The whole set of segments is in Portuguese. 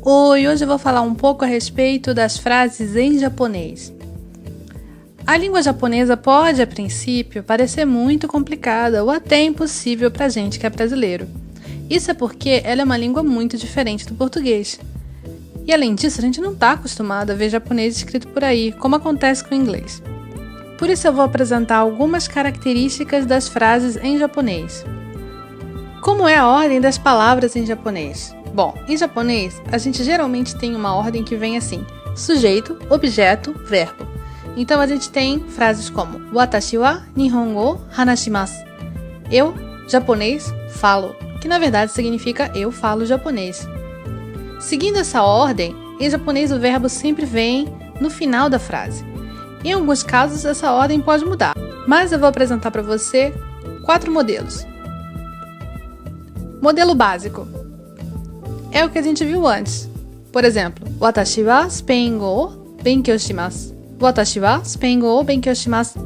Oi, hoje eu vou falar um pouco a respeito das frases em japonês. A língua japonesa pode, a princípio, parecer muito complicada ou até impossível para a gente que é brasileiro. Isso é porque ela é uma língua muito diferente do português. E além disso, a gente não está acostumado a ver japonês escrito por aí, como acontece com o inglês. Por isso eu vou apresentar algumas características das frases em japonês. Como é a ordem das palavras em japonês? Bom, em japonês, a gente geralmente tem uma ordem que vem assim: sujeito, objeto, verbo. Então a gente tem frases como Watashi wa Nihongo hanashimasu. Eu, japonês, falo, que na verdade significa eu falo japonês. Seguindo essa ordem, em japonês o verbo sempre vem no final da frase. Em alguns casos essa ordem pode mudar, mas eu vou apresentar para você 4 modelos. Modelo básico é o que a gente viu antes. Por exemplo, Watashi wa Supengo o benkyou shimasu. Watashi wa Supengo o benkyou shimasu.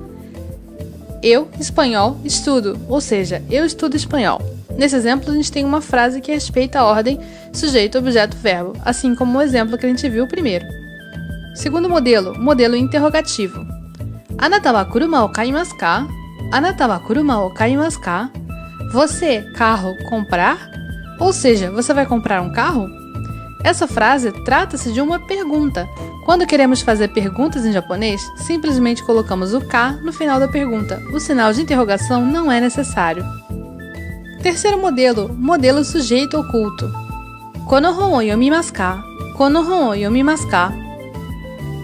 Eu, espanhol, estudo, ou seja, eu estudo espanhol. Nesse exemplo, a gente tem uma frase que respeita a ordem sujeito, objeto, verbo, assim como o exemplo que a gente viu primeiro. Segundo modelo, modelo interrogativo. Anata wa kuruma o kaimasu ka? Anata wa kuruma o kaimasu ka? Você, carro, comprar? Ou seja, você vai comprar um carro? Essa frase trata-se de uma pergunta. Quando queremos fazer perguntas em japonês, simplesmente colocamos o ka no final da pergunta. O sinal de interrogação não é necessário. Terceiro modelo, modelo sujeito oculto. Kono hon o yomimasu ka? Kono hon o yomimasu ka?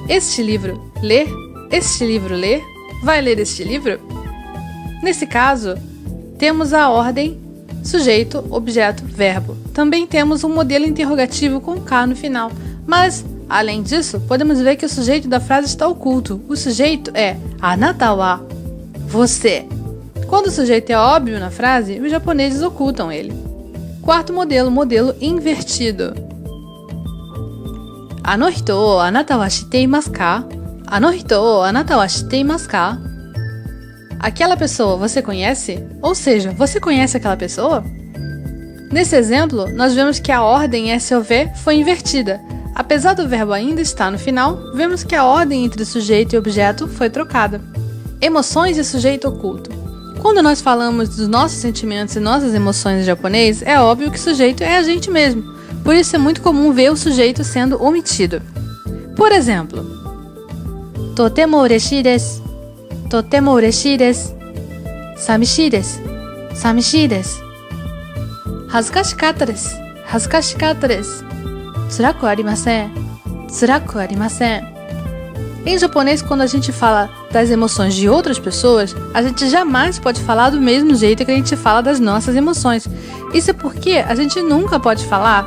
Este livro lê? Este livro lê? Vai ler este livro? Nesse caso, temos a ordem sujeito, objeto, verbo. Também temos um modelo interrogativo com K no final. Mas, além disso, podemos ver que o sujeito da frase está oculto. O sujeito é anata wa, você. Quando o sujeito é óbvio na frase, os japoneses ocultam ele. Quarto modelo, modelo invertido. Ano hito o anata wa shiteimasu ka? Ano hito o anata wa shiteimasu ka? Aquela pessoa você conhece? Ou seja, você conhece aquela pessoa? Nesse exemplo, nós vemos que a ordem SOV foi invertida. Apesar do verbo ainda estar no final, vemos que a ordem entre sujeito e objeto foi trocada. Emoções e sujeito oculto. Quando nós falamos dos nossos sentimentos e nossas emoções em japonês, é óbvio que o sujeito é a gente mesmo. Por isso é muito comum ver o sujeito sendo omitido. Por exemplo, Totemo ureshii desu. Totemo ureshii desu. Samishii desu. Samishii desu. Hazukashikatta desu. Hazukashikatta desu. Tsuraku arimasen. Tsuraku arimasen. Em japonês, quando a gente fala das emoções de outras pessoas, a gente jamais pode falar do mesmo jeito que a gente fala das nossas emoções. Isso é porque a gente nunca pode falar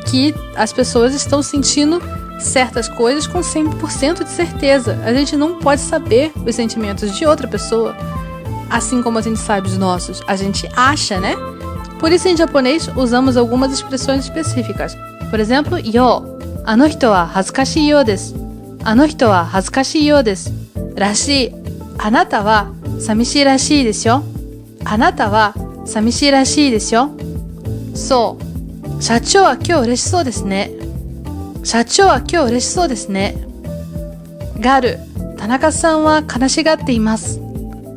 que as pessoas estão sentindo certas coisas com 100% de certeza. A gente não pode saber os sentimentos de outra pessoa, assim como a gente sabe os nossos. A gente acha, né? Por isso, em japonês, usamos algumas expressões específicas. Por exemplo, yo. Ano hito wa hazukashii you desu. Ano hito wa hazukashii you desu. Rashii. Anata wa samishii rashii desu yo. Anata wa samishii rashii desu yo. So. Shachou wa kyou ureshisou desu ne. Shachou wa kyou ureshisou desu ne. Garu. Tanaka-san wa kanashigatte imasu.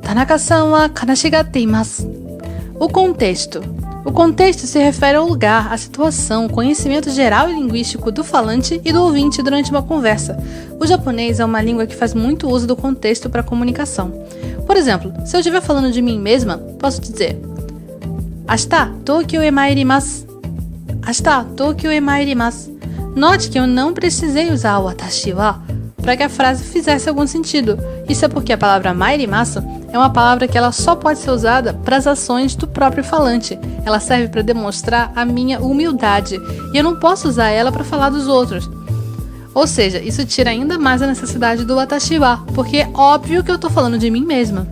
Tanaka-san wa kanashigatte imasu. O contexto. O contexto se refere ao lugar, à situação, conhecimento geral e linguístico do falante e do ouvinte durante uma conversa. O japonês é uma língua que faz muito uso do contexto para a comunicação. Por exemplo, se eu estiver falando de mim mesma, posso dizer: Ashita, Tokyo e mairimasu. Ashita, Tokyo e mairimasu. Note que eu não precisei usar o watashi wa para que a frase fizesse algum sentido. Isso é porque a palavra mairimasu é uma palavra que ela só pode ser usada para as ações do próprio falante. Ela serve para demonstrar a minha humildade e eu não posso usar ela para falar dos outros. Ou seja, isso tira ainda mais a necessidade do watashi wa, porque é óbvio que eu estou falando de mim mesma.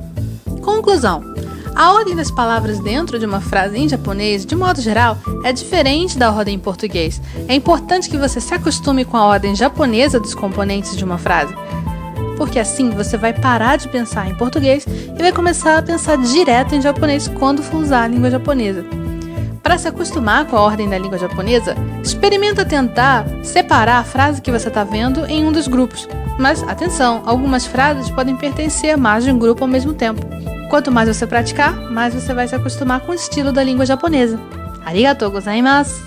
Conclusão. A ordem das palavras dentro de uma frase em japonês, de modo geral, é diferente da ordem em português. É importante que você se acostume com a ordem japonesa dos componentes de uma frase, porque assim você vai parar de pensar em português e vai começar a pensar direto em japonês quando for usar a língua japonesa. Para se acostumar com a ordem da língua japonesa, experimenta tentar separar a frase que você está vendo em um dos grupos. Mas, atenção, algumas frases podem pertencer a mais de um grupo ao mesmo tempo. Quanto mais você praticar, mais você vai se acostumar com o estilo da língua japonesa. Arigatou gozaimasu!